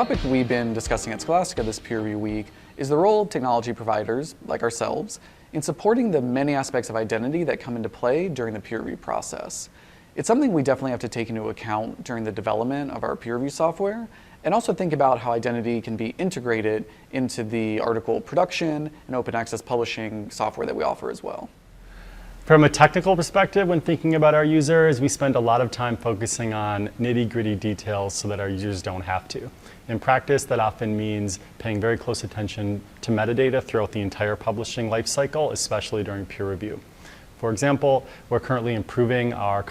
topic we've been discussing at Scholastica this peer review week is the role of technology providers, like ourselves, in supporting the many aspects of identity that come into play during the peer review process. It's something we definitely have to take into account during the development of our peer review software, and also think about how identity can be integrated into the article production and open access publishing software that we offer as well. From a technical perspective, when thinking about our users, we spend a lot of time focusing on nitty-gritty details so that our users don't have to. In practice, that often means paying very close attention to metadata throughout the entire publishing lifecycle, especially during peer review. For example, we're currently improving our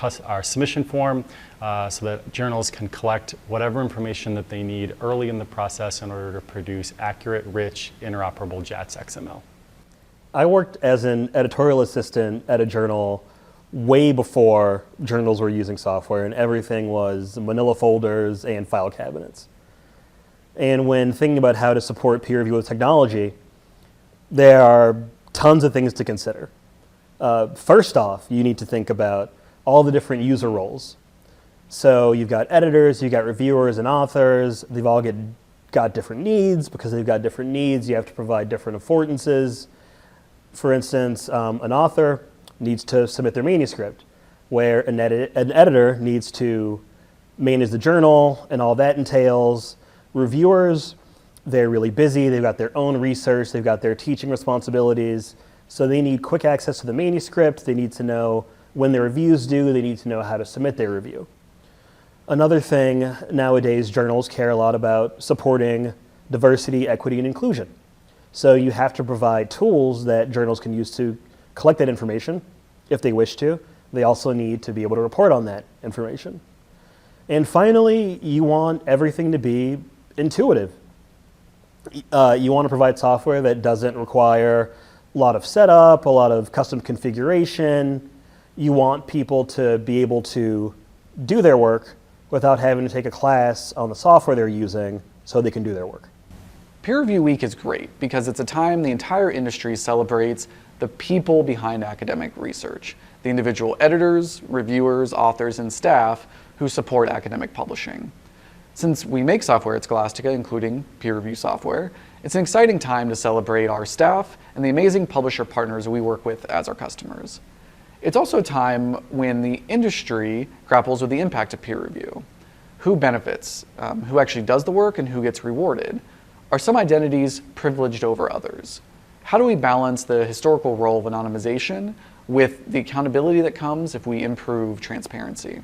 submission form so that journals can collect whatever information that they need early in the process in order to produce accurate, rich, interoperable JATS XML. I worked as an editorial assistant at a journal way before journals were using software, and everything was manila folders and file cabinets. And when thinking about how to support peer review with technology, there are tons of things to consider. First off, you need to think about all the different user roles. So you've got editors, you've got reviewers and authors. They've all got different needs. Because they've got different needs, you have to provide different affordances. For instance, an author needs to submit their manuscript, where an editor needs to manage the journal and all that entails. Reviewers, they're really busy, they've got their own research, they've got their teaching responsibilities, so they need quick access to the manuscript, they need to know when their review's due, they need to know how to submit their review. Another thing, nowadays journals care a lot about supporting diversity, equity, and inclusion. So you have to provide tools that journals can use to collect that information if they wish to. They also need to be able to report on that information. And finally, you want everything to be intuitive. You want to provide software that doesn't require a lot of setup, a lot of custom configuration. You want people to be able to do their work without having to take a class on the software they're using so they can do their work. Peer Review Week is great because it's a time the entire industry celebrates the people behind academic research, the individual editors, reviewers, authors, and staff who support academic publishing. Since we make software at Scholastica, including peer review software, it's an exciting time to celebrate our staff and the amazing publisher partners we work with as our customers. It's also a time when the industry grapples with the impact of peer review. Who benefits? Who actually does the work and who gets rewarded? Are some identities privileged over others? How do we balance the historical role of anonymization with the accountability that comes if we improve transparency?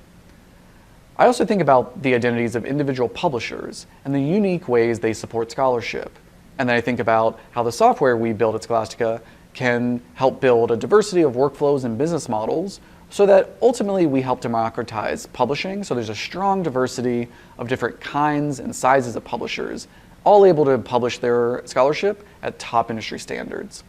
I also think about the identities of individual publishers and the unique ways they support scholarship. And then I think about how the software we build at Scholastica can help build a diversity of workflows and business models so that ultimately we help democratize publishing, so there's a strong diversity of different kinds and sizes of publishers, all able to publish their scholarship at top industry standards.